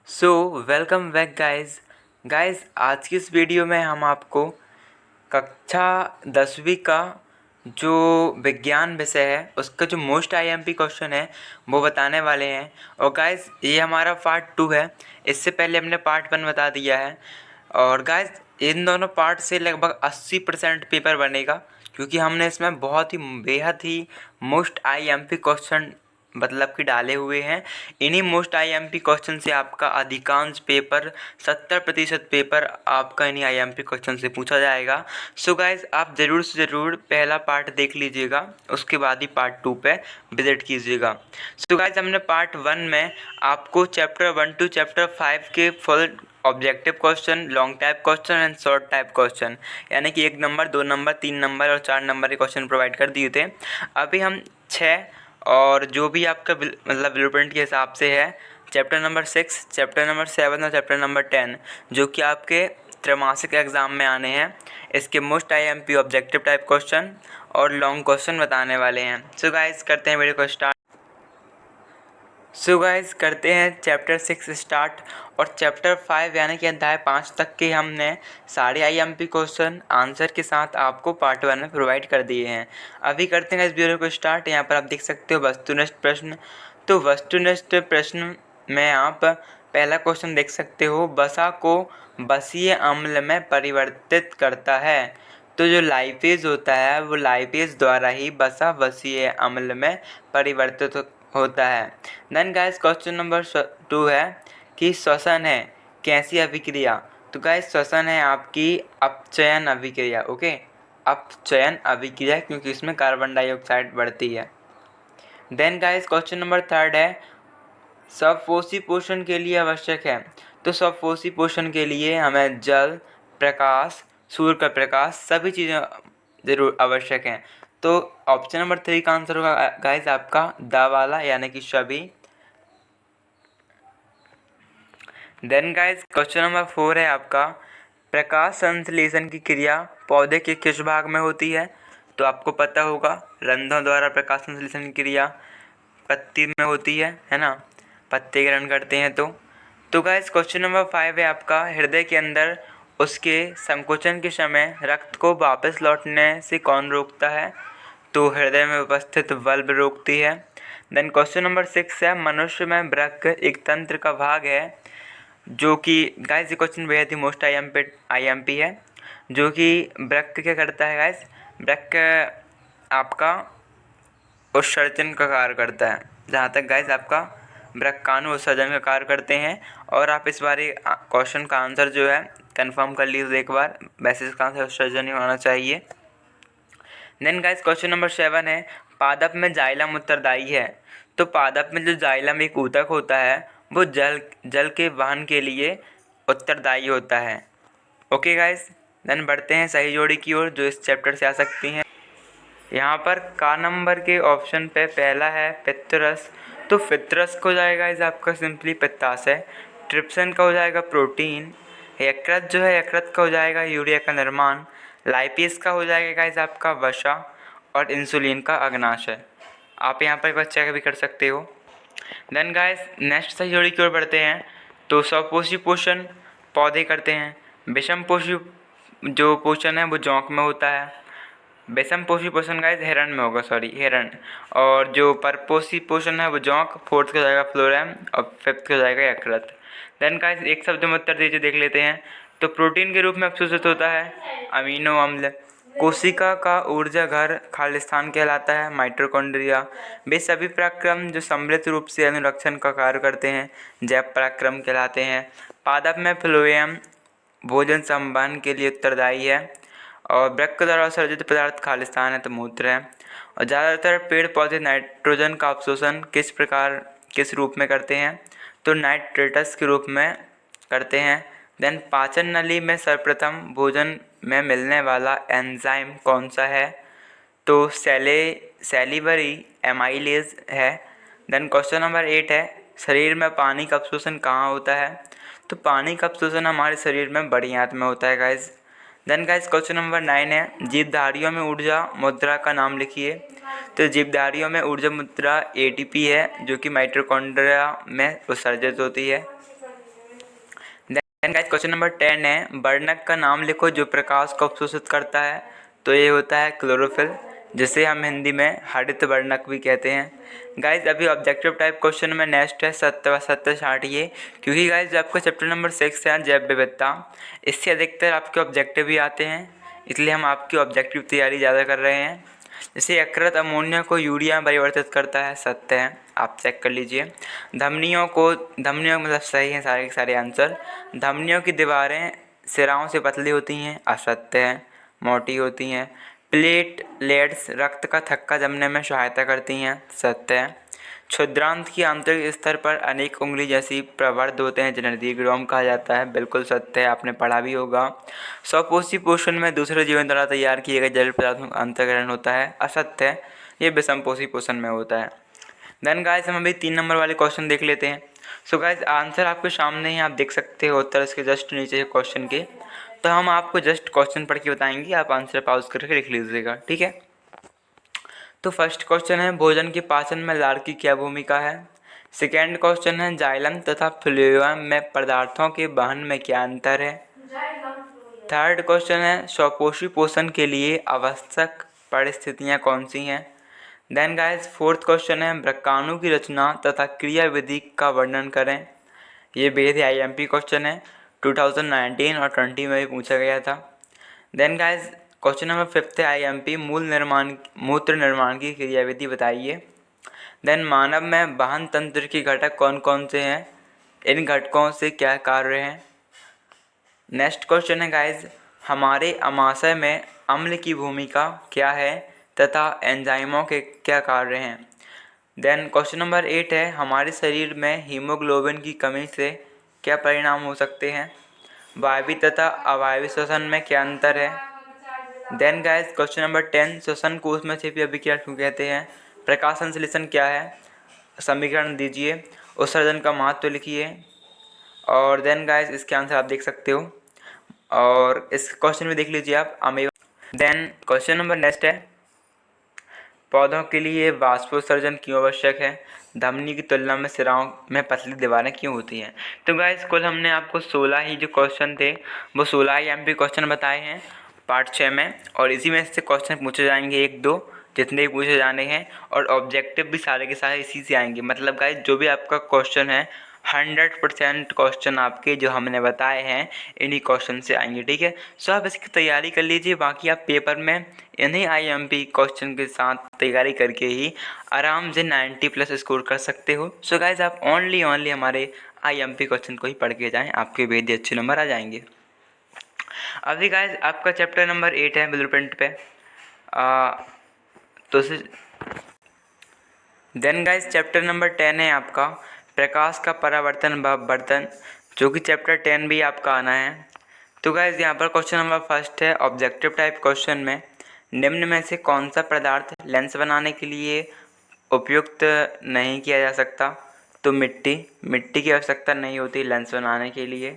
So welcome back guys आज की इस वीडियो में हम आपको कक्षा 10वीं का जो विज्ञान विषय है उसका जो मोस्ट आईएमपी क्वेश्चन है वो बताने वाले हैं। और गाइस ये हमारा पार्ट 2 है। इससे पहले हमने पार्ट 1 बता दिया है। और गाइस इन दोनों पार्ट से लगभग 80% पेपर बनेगा, क्योंकि हमने इसमें बहुत ही बेहद ही मोस्ट आईएमपी क्वेश्चन मतलब कि डाले हुए हैं। इन्हीं मोस्ट आईएमपी क्वेश्चन से आपका अधिकांश पेपर 70% पेपर आपका इन्हीं आईएमपी क्वेश्चन से पूछा जाएगा। सो गाइस आप ज़रूर से ज़रूर पहला पार्ट देख लीजिएगा, उसके बाद ही पार्ट 2 पे विजिट कीजिएगा। सो गाइस हमने पार्ट 1 में आपको चैप्टर 1 टू चैप्टर 5 के full objective question, long type question and short type question, यानी कि 1 नंबर, 2 नंबर, 3 नंबर और 4 नंबर के क्वेश्चन प्रोवाइड कर दिए थे। अभी हम 6 और जो भी आपका मतलब ब्लूप्रिंट के हिसाब से है चैप्टर नंबर 6, चैप्टर नंबर 7 और चैप्टर नंबर 10 जो कि आपके त्रैमासिक एग्ज़ाम में आने हैं, इसके most IMP objective type question और लॉन्ग क्वेश्चन बताने वाले हैं। सो गाइस करते हैं वीडियो को स्टार्ट। सो गाइस करते हैं चैप्टर 6 स्टार्ट। और चैप्टर 5 यानी कि अध्याय 5 तक के हमने सारे आईएमपी क्वेश्चन आंसर के साथ आपको पार्ट 1 में प्रोवाइड कर दिए हैं। अभी करते हैं इस वीडियो को स्टार्ट। यहाँ पर आप देख सकते हो वस्तुनिष्ठ प्रश्न। तो वस्तुनिष्ठ प्रश्न में आप पहला क्वेश्चन देख सकते हो, वसा को बसीय अम्ल में परिवर्तित करता है। तो जो लाइपेज होता है वो लाइपेज द्वारा ही वसा बसीय अम्ल में परिवर्तित होता है। देन गाइस क्वेश्चन नंबर 2 है कि श्वसन है कैसी अभिक्रिया। तो गाइस श्वसन है आपकी अपचयन अभिक्रिया। ओके, अपचयन अभिक्रिया, क्योंकि इसमें कार्बन डाइऑक्साइड बढ़ती है। देन गाइस क्वेश्चन नंबर 3 है स्वपोषी पोषण के लिए आवश्यक है। तो स्वपोषी पोषण के लिए हमें जल, प्रकाश, सूर्य का प्रकाश, सभी चीज़ें ज़रूर आवश्यक हैं। तो ऑप्शन नंबर 3 का आंसर होगा गाइस आपका द वाला, यानी कि सभी। देन गाइस क्वेश्चन नंबर 4 है आपका प्रकाश संश्लेषण की क्रिया पौधे के किस भाग में होती है। तो आपको पता होगा रंध्रों द्वारा प्रकाश संश्लेषण की क्रिया पत्ती में होती है ना, पत्ते ग्रहण करते हैं। तो गाइस क्वेश्चन नंबर 5 है आपका हृदय के अंदर उसके संकोचन के समय रक्त को वापस लौटने से कौन रोकता है। तो हृदय में उपस्थित बल्ब रोकती है। देन क्वेश्चन नंबर 6 है मनुष्य में वृक्क एक तंत्र का भाग है जो कि गाइस ये क्वेश्चन बेहद ही मोस्ट आईएमपी है। जो कि वृक्क क्या करता है गाइस, वृक्क आपका उत्सर्जन का कार्य करता है। जहाँ तक गाइस आपका वृक्काणु उत्सर्जन का कार्य करते हैं। और आप इस बार क्वेश्चन का आंसर जो है कंफर्म कर लीजिए एक बार, वैसे इसका आंसर उत्सर्जन ही होना चाहिए। देन गाइस क्वेश्चन नंबर 7 है पादप में जाइलम उत्तरदायी है। तो पादप में जो जाइलम एक ऊतक होता है वो जल के वहन के लिए उत्तरदायी होता है। ओके गाइस, देन बढ़ते हैं सही जोड़ी की ओर जो इस चैप्टर से आ सकती हैं। यहाँ पर का नंबर के ऑप्शन पे पहला है पित्तरस। तो पित्तरस का हो जाएगा इस आपका सिंपली पित्ताशय। ट्रिप्सिन का हो जाएगा प्रोटीन। यकृत जो है यकृत का हो जाएगा यूरिया का निर्माण। लाइपेज का हो जाएगा गाइस आपका वसा। और इंसुलिन का अग्नाशय। आप यहाँ पर एक बार चेक भी कर सकते हो। देन गाइस नेक्स्ट सही जोड़ी की ओर बढ़ते हैं। तो स्वपोषी पोषण पौधे करते हैं। विषम पोषी जो पोषण है वो जोंक में होता है। विषम पोषी पोषण गाइस हिरण में होगा, सॉरी हिरण। और जो परपोषी पोषण है वो जोंक, फोर्थ का हो जाएगा फ्लोरेम और फिफ्थ का हो जाएगा यकृत। देन गाइस एक शब्द में उत्तर दीजिए, देख लेते हैं। तो प्रोटीन के रूप में अवशोषित होता है अमीनो अम्ल। कोशिका का ऊर्जा घर खालिस्तान कहलाता है माइटोकॉन्ड्रिया। वे सभी पराक्रम जो सम्मिलित रूप से अनुरक्षण का कार्य करते हैं जैव पराक्रम कहलाते हैं। पादप में फ्लोएम भोजन संवहन के लिए उत्तरदायी है। और वृक्क द्वारा उत्सर्जित पदार्थ खालिस्तान है तो मूत्र है। और ज़्यादातर पेड़ पौधे नाइट्रोजन का अवशोषण किस रूप में करते हैं। तो नाइट्रेटस के रूप में करते हैं। देन पाचन नली में सर्वप्रथम भोजन में मिलने वाला एंजाइम कौन सा है। तो सैलिवरी एमाइलेज है। देन क्वेश्चन नंबर 8 है शरीर में पानी का अवशोषण कहाँ होता है। तो पानी का अवशोषण हमारे शरीर में बड़ी आंत में होता है guys. Then guys question number 9 है जीवधारियों में ऊर्जा मुद्रा का नाम लिखिए। तो जीवधारियों में ऊर्जा मुद्रा एटीपी है जो कि माइटोकॉन्ड्रिया में उत्सर्जित होती है। गाइस क्वेश्चन नंबर 10 है, वर्णक का नाम लिखो जो प्रकाश को अवशोषित करता है। तो ये होता है क्लोरोफिल, जिसे हम हिंदी में हरित वर्णक भी कहते हैं। गाइस अभी ऑब्जेक्टिव टाइप क्वेश्चन में नेक्स्ट है सत्य साठ ये, क्योंकि गाइस जो आपका चैप्टर नंबर 6 है जैव विविधता, इससे अधिकतर आपके ऑब्जेक्टिव भी आते हैं, इसलिए हम आपकी ऑब्जेक्टिव तैयारी ज़्यादा कर रहे हैं। जैसे यकृत अमोनिया को यूरिया में परिवर्तित करता है, सत्य है, आप चेक कर लीजिए। धमनियों मतलब सही है सारे के सारे आंसर। धमनियों की दीवारें सिराओं से पतली होती हैं, असत्य है, मोटी होती हैं। प्लेटलेट्स रक्त का थक्का जमने में सहायता करती हैं, सत्य है। क्षुद्रांत की आंतरिक स्तर पर अनेक उंगली जैसी प्रवर्ध होते हैं जिन्हें दीर्घरोम कहा जाता है, बिल्कुल सत्य है, आपने पढ़ा भी होगा। स्वपोषी पोषण में दूसरे जीवन द्वारा तैयार किए गए जल पदार्थों का अंतर्ग्रहण होता है, असत्य है, ये विषमपोषी पोषण में होता है। देन गाइस हम अभी 3 नंबर वाले क्वेश्चन देख लेते हैं। सो गाइस आंसर आपके सामने ही आप देख सकते हो, उत्तर इसके जस्ट नीचे है क्वेश्चन के। तो हम आपको जस्ट क्वेश्चन पढ़ के बताएंगे, आप आंसर पॉज करके लिख लीजिएगा, ठीक है। तो फर्स्ट क्वेश्चन है, भोजन के पाचन में लार की क्या भूमिका है। सेकेंड क्वेश्चन है, जाइलम तथा फ्लोएम में पदार्थों के वहन में क्या अंतर है। थर्ड क्वेश्चन है, स्वपोषी पोषण के लिए आवश्यक परिस्थितियाँ कौन सी हैं। देन गाइस फोर्थ क्वेश्चन है, वृक्काणु की रचना तथा क्रिया विधि का वर्णन करें। ये बेहद IMP क्वेश्चन है, 2019 और 20 में भी पूछा गया था। देन गाइस क्वेश्चन नंबर 5 है IMP, मूत्र निर्माण की क्रियाविधि बताइए। देन मानव में वहन तंत्र के घटक कौन कौन से हैं, इन घटकों से क्या कार्य हैं। नेक्स्ट क्वेश्चन है गाइस, हमारे आमाशय में अम्ल की भूमिका क्या है तथा एंजाइमों के क्या कार्य हैं। देन क्वेश्चन नंबर 8 है, हमारे शरीर में हीमोग्लोबिन की कमी से क्या परिणाम हो सकते हैं। वायवीय तथा अवायवीय श्वसन में क्या अंतर है। देन गाइस क्वेश्चन नंबर 10, श्वसन कोश में छिपी अभिक्रिया क्यों कहते हैं। प्रकाश संश्लेषण क्या है, समीकरण दीजिए, उत्सर्जन का महत्व लिखिए। और देन गाइस इसके आंसर आप देख सकते हो, और इस क्वेश्चन में देख लीजिए आप amoeba. Then question number next है, पौधों के लिए वाष्पोत्सर्जन क्यों आवश्यक है। धमनी की तुलना में सिराओं में पतली दीवारें क्यों होती हैं। तो गाइस कुल हमने आपको 16 ही जो क्वेश्चन थे वो 16 IMP क्वेश्चन बताए हैं पार्ट 6 में, और इसी में से क्वेश्चन पूछे जाएंगे 1-2 जितने पूछे जाने हैं, और ऑब्जेक्टिव भी सारे के सारे इसी से आएंगे। मतलब गाइस जो भी आपका क्वेश्चन है 100% क्वेश्चन आपके जो हमने बताए हैं इन्हीं क्वेश्चन से आएंगे, ठीक है। सो आप इसकी तैयारी कर लीजिए, बाकी आप पेपर में इन्हीं IMP क्वेश्चन के साथ तैयारी करके ही आराम से 90+ स्कोर कर सकते हो। सो गाइज आप ओनली हमारे IMP क्वेश्चन को ही पढ़ के जाएँ, आपके बेहद अच्छे नंबर आ जाएंगे। अभी गाइज आपका चैप्टर नंबर 8 है ब्लूप्रिंट पे, तो देन गाइज चैप्टर नंबर 10 है आपका प्रकाश का परावर्तन व वर्तन, जो कि चैप्टर 10 भी आपका आना है। तो गाइज यहाँ पर क्वेश्चन नंबर फर्स्ट है, ऑब्जेक्टिव टाइप क्वेश्चन में निम्न में से कौन सा पदार्थ लेंस बनाने के लिए उपयुक्त नहीं किया जा सकता। तो मिट्टी की आवश्यकता नहीं होती लेंस बनाने के लिए।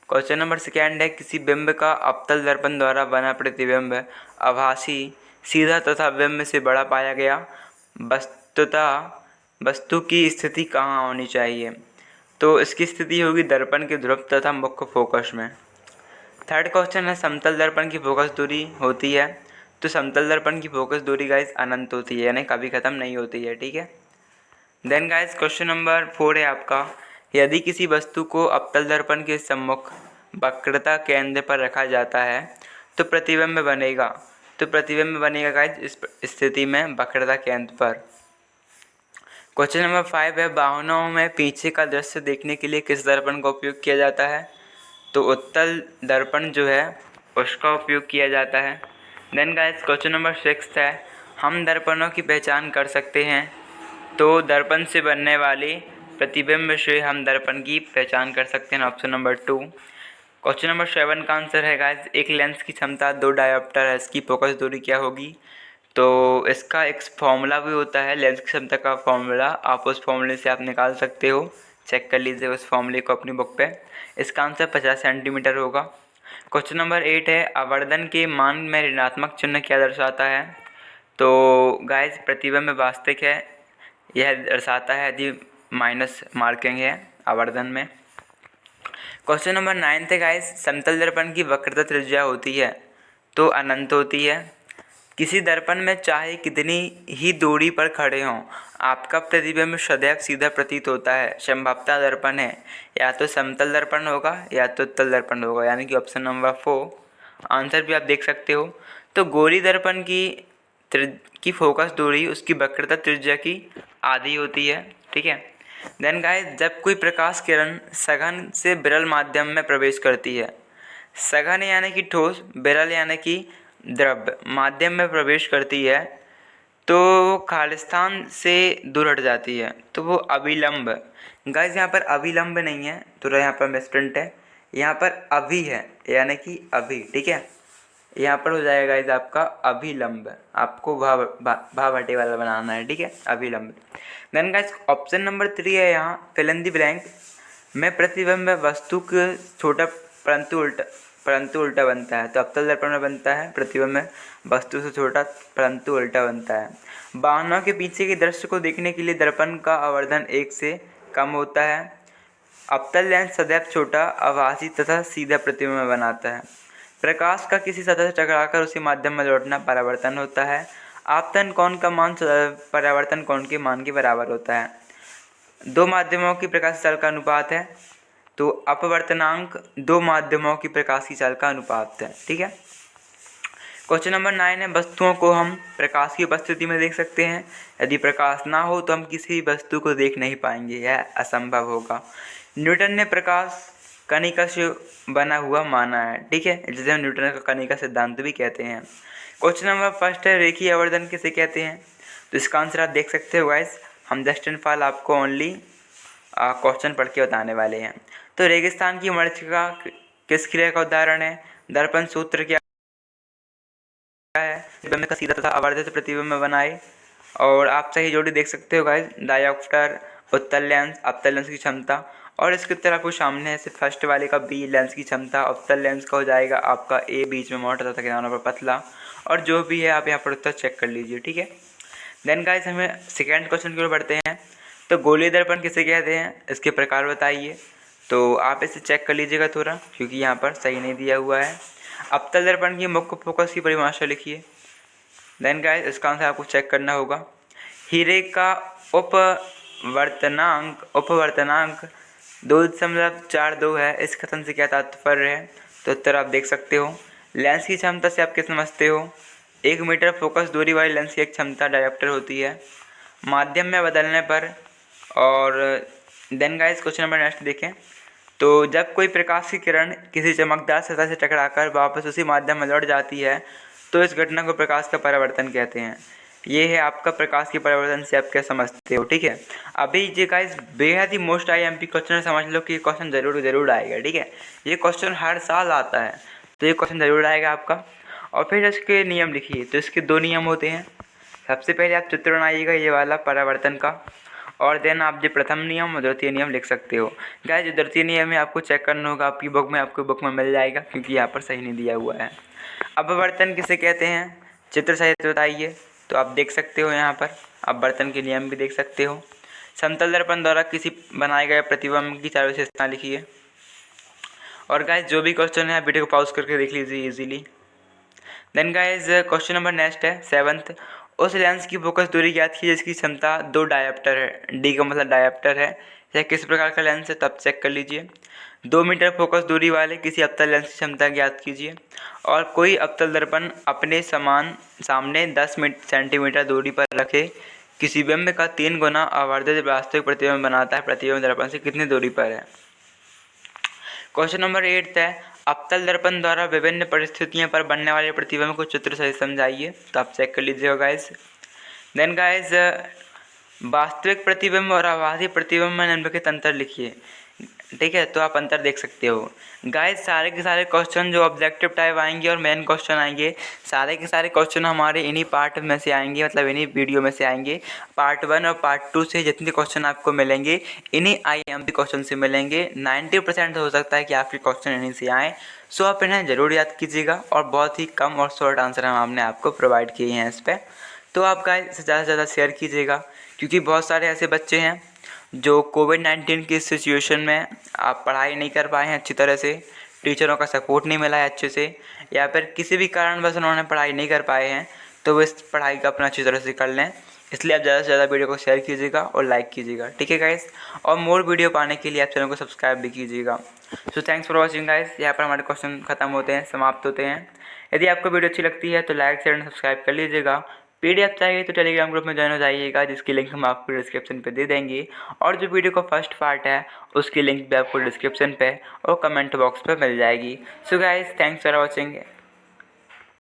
क्वेश्चन नंबर सेकेंड है, किसी बिंब का अवतल दर्पण द्वारा बना प्रतिबिंब आभासी सीधा तथा बिंब से बड़ा पाया गया, वस्तु की स्थिति कहाँ होनी चाहिए। तो इसकी स्थिति होगी दर्पण के ध्रुव तथा मुख्य फोकस में। थर्ड क्वेश्चन है, समतल दर्पण की फोकस दूरी होती है। तो समतल दर्पण की फोकस दूरी गाइस अनंत होती है, यानी कभी ख़त्म नहीं होती है, ठीक है। देन गाइस क्वेश्चन नंबर 4 है आपका, यदि किसी वस्तु को अवतल दर्पण के सम्मुख वक्रता केंद्र पर रखा जाता है तो प्रतिबिंब बनेगा। तो प्रतिबिंब बनेगा गाइस इस स्थिति में वक्रता केंद्र पर। क्वेश्चन नंबर 5 है, वाहनों में पीछे का दृश्य देखने के लिए किस दर्पण का उपयोग किया जाता है। तो उत्तल दर्पण जो है उसका उपयोग किया जाता है। देन गाइस क्वेश्चन नंबर 6 है, हम दर्पणों की पहचान कर सकते हैं। तो दर्पण से बनने वाले प्रतिबिंब से हम दर्पण की पहचान कर सकते हैं, ऑप्शन नंबर 2। क्वेश्चन नंबर 7 का आंसर है गाइस, एक लेंस की क्षमता 2 डायोप्टर है, इसकी फोकस दूरी क्या होगी। तो इसका एक फॉर्मूला भी होता है, लेंस की क्षमता का फॉर्मूला, आप उस फॉर्मूले से आप निकाल सकते हो, चेक कर लीजिए उस फॉर्मूले को अपनी बुक पे। इसका आंसर 50 सेंटीमीटर होगा। क्वेश्चन नंबर 8 है, आवर्धन के मान में ऋणात्मक चिन्ह क्या दर्शाता है। तो गाइस प्रतिबिंब वास्तविक है, यह दर्शाता है यदि माइनस मार्किंग है आवर्धन में। क्वेश्चन नंबर 9 है गाइस, समतल दर्पण की वक्रता त्रिज्या होती है तो अनंत होती है। किसी दर्पण में चाहे कितनी ही दूरी पर खड़े हों, आपका प्रतिबिंब सदैव सीधा प्रतीत होता है। संभवतः दर्पण है या तो समतल दर्पण होगा या तो उत्तल दर्पण होगा, यानी कि ऑप्शन नंबर 4 आंसर भी आप देख सकते हो। तो गोली दर्पण की फोकस दूरी उसकी वक्रता त्रिज्या की आधी होती है, ठीक है। देन गाइस, जब कोई प्रकाश किरण सघन से विरल माध्यम में प्रवेश करती है, सघन यानी कि ठोस, विरल यानी कि द्रव्य माध्यम में प्रवेश करती है, तो खालिस्तान से दूर हट जाती है, तो वो अभिलंब। गाइस यहाँ पर अभिलंब नहीं है, तो यहाँ पर मिसप्रिंट है, यहाँ पर अभी है यानी कि अभी, ठीक है। यहाँ पर हो जाएगा गाइस आपका अभिलंब, आपको भाव हटे वाला बनाना है, ठीक है, अभिलंब। देन गाइस ऑप्शन नंबर 3 है यहाँ फिल इन द ब्लैंक में प्रतिबिंब वस्तु के छोटा परंतु उल्टा बनता है, तो अवतल दर्पण में बनता है प्रतिबिंब वस्तु से छोटा परंतु उल्टा बनता है। वाहनों के पीछे के दृश्य को देखने के लिए दर्पण का आवर्धन 1 से कम होता है। अवतल लेंस सदैव छोटा, आभासी तथा सीधा प्रतिबिंब बनाता है। प्रकाश का किसी सतह से टकराकर उसी माध्यम में लौटना परावर्तन होता है। आपतन कोण का मान परावर्तन कोण के मान के बराबर होता है। दो माध्यमों की प्रकाश चाल का अनुपात है, तो अपवर्तनांक दो माध्यमों की प्रकाश की चाल का अनुपात है, ठीक है। क्वेश्चन नंबर 9 है, वस्तुओं को हम प्रकाश की उपस्थिति में देख सकते हैं, यदि प्रकाश ना हो तो हम किसी वस्तु को देख नहीं पाएंगे, यह असंभव होगा। न्यूटन ने प्रकाश कणिका से बना हुआ माना है, ठीक है, जिसे हम न्यूटन का कणिका सिद्धांत भी कहते हैं। क्वेश्चन नंबर 1 है, रेखीय आवर्धन किसे कहते हैं, तो इसका आंसर आप देख सकते हो गाइस, हम जस्ट एंड फॉल आपको ओनली क्वेश्चन पढ़ के बताने वाले हैं। तो रेगिस्तान की मरीचिका किस क्रिया का उदाहरण है, दर्पण सूत्र क्या है, प्रतिबिंब का सीधा तथा आवर्धित प्रतिबिंब बनाए। और आप सही जोड़ी देख सकते हो गाइस, डायोप्टर, उत्तल लेंस, अवतल लेंस की क्षमता, और इसके उत्तर आपको सामने है, सिर्फ फर्स्ट वाले का बी लेंस की क्षमता, अवतल लेंस का हो जाएगा आपका ए, बीच में मोटा तथा किनारों पर पतला, और जो भी है आप यहाँ पर उत्तर चेक कर लीजिए, ठीक है। देन गाइस हमें सेकेंड क्वेश्चन की ओर बढ़ते हैं। तो गोलीय दर्पण किसे कहते हैं, इसके प्रकार बताइए, तो आप इसे चेक कर लीजिएगा थोड़ा, क्योंकि यहाँ पर सही नहीं दिया हुआ है। अवतल दर्पण की मुख्य फोकस की परिभाषा लिखिए। देन गाइस इसका आंसर आपको चेक करना होगा। हीरे का उपवर्तनांक 2.42 है, इस कथन से क्या तात्पर्य है, तो उत्तर आप देख सकते हो। लेंस की क्षमता से आप क्या समझते हो, 1 मीटर फोकस दूरी वाली लेंस की एक क्षमता डायोप्टर होती है माध्यम में बदलने पर। और then guys question number next देखें, तो जब कोई प्रकाश की किरण किसी चमकदार सतह से टकराकर वापस उसी माध्यम में लौट जाती है, तो इस घटना को प्रकाश का परावर्तन कहते हैं। ये है आपका प्रकाश के परावर्तन से आप क्या समझते हो, ठीक है। अभी ये गाइस बेहद ही मोस्ट IMP क्वेश्चन, समझ लो कि ये क्वेश्चन जरूर आएगा, ठीक है। ये क्वेश्चन हर साल आता है, तो ये क्वेश्चन जरूर आएगा आपका। और फिर इसके नियम लिखिए, तो इसके 2 नियम होते हैं। सबसे पहले आप चित्र बनाइएगा ये वाला परावर्तन का, और देन आप जो प्रथम नियम और द्वितीय नियम लिख सकते हो। गाइस जो द्वितीय नियम है आपको चेक करना होगा, आपकी बुक में मिल जाएगा, क्योंकि यहाँ पर सही नहीं दिया हुआ है। अपवर्तन किसे कहते हैं, चित्र सहित बताइए, तो आप देख सकते हो यहाँ पर अपवर्तन के नियम भी देख सकते हो। समतल दर्पण द्वारा किसी बनाए गए प्रतिबिंब की 4 विशेषता लिखिए। और गाइस जो भी क्वेश्चन है वीडियो को पॉज करके देख लीजिए easily. Then guys question number next है 7th, उस लेंस की फोकस दूरी ज्ञात कीजिए जिसकी क्षमता 2 डायोप्टर है, डी का मतलब डायोप्टर है, यह किस प्रकार का लेंस है, तब चेक कर लीजिए। 2 मीटर फोकस दूरी वाले किसी अवतल लेंस की क्षमता ज्ञात कीजिए। और कोई अवतल दर्पण अपने सामने 10 सेंटीमीटर दूरी पर रखे किसी बिंब का 3 गुना आवर्धित वास्तविक प्रतिबिंब बनाता है, प्रतिबिंब दर्पण से कितनी दूरी पर है। क्वेश्चन नंबर 8 है, अवतल दर्पण द्वारा विभिन्न परिस्थितियों पर बनने वाले प्रतिबिंब को चित्र सहित समझाइए, तो आप चेक कर लीजिएगा गाइस। देन गाइस वास्तविक प्रतिबिंब और आभासी प्रतिबिंब में निम्नलिखित अंतर लिखिए, ठीक है, तो आप अंतर देख सकते हो। गाइस सारे के सारे क्वेश्चन जो ऑब्जेक्टिव टाइप आएंगे और मेन क्वेश्चन आएंगे, सारे के सारे क्वेश्चन हमारे इन्हीं पार्ट में से आएंगे, मतलब इन्हीं वीडियो में से आएंगे। पार्ट 1 और पार्ट 2 से जितने क्वेश्चन आपको मिलेंगे इन्हीं IMP क्वेश्चन से मिलेंगे। 90% हो सकता है कि आपके क्वेश्चन इन्हीं से आएँ, सो आप इन्हें ज़रूर याद कीजिएगा। और बहुत ही कम और शॉर्ट आंसर हमने आपको प्रोवाइड किए हैं इस पर, तो आप गाइस ज़्यादा से ज़्यादा शेयर कीजिएगा, क्योंकि बहुत सारे ऐसे बच्चे हैं जो कोविड-19 की सिचुएशन में आप पढ़ाई नहीं कर पाए हैं अच्छी तरह से, टीचरों का सपोर्ट नहीं मिला है अच्छे से, या फिर किसी भी कारणवश उन्होंने पढ़ाई नहीं कर पाए हैं, तो वो इस पढ़ाई का अपना अच्छी तरह से कर लें। इसलिए आप ज़्यादा से ज़्यादा वीडियो को शेयर कीजिएगा और लाइक कीजिएगा, ठीक है गाइस। और मोर वीडियो पाने के लिए आप चैनल को सब्सक्राइब भी कीजिएगा। So thanks for watching guys. यहाँ पर हमारे क्वेश्चन खत्म होते हैं, समाप्त होते हैं। यदि आपको वीडियो अच्छी लगती है तो लाइक शेयर एंड सब्सक्राइब कर लीजिएगा। पीडीएफ चाहिए तो टेलीग्राम ग्रुप में ज्वाइन हो जाइएगा, जिसकी लिंक हम आपको डिस्क्रिप्शन पे दे देंगे। और जो वीडियो का फर्स्ट पार्ट है उसकी लिंक भी आपको डिस्क्रिप्शन पे और कमेंट बॉक्स पे मिल जाएगी। So guys, thanks for watching.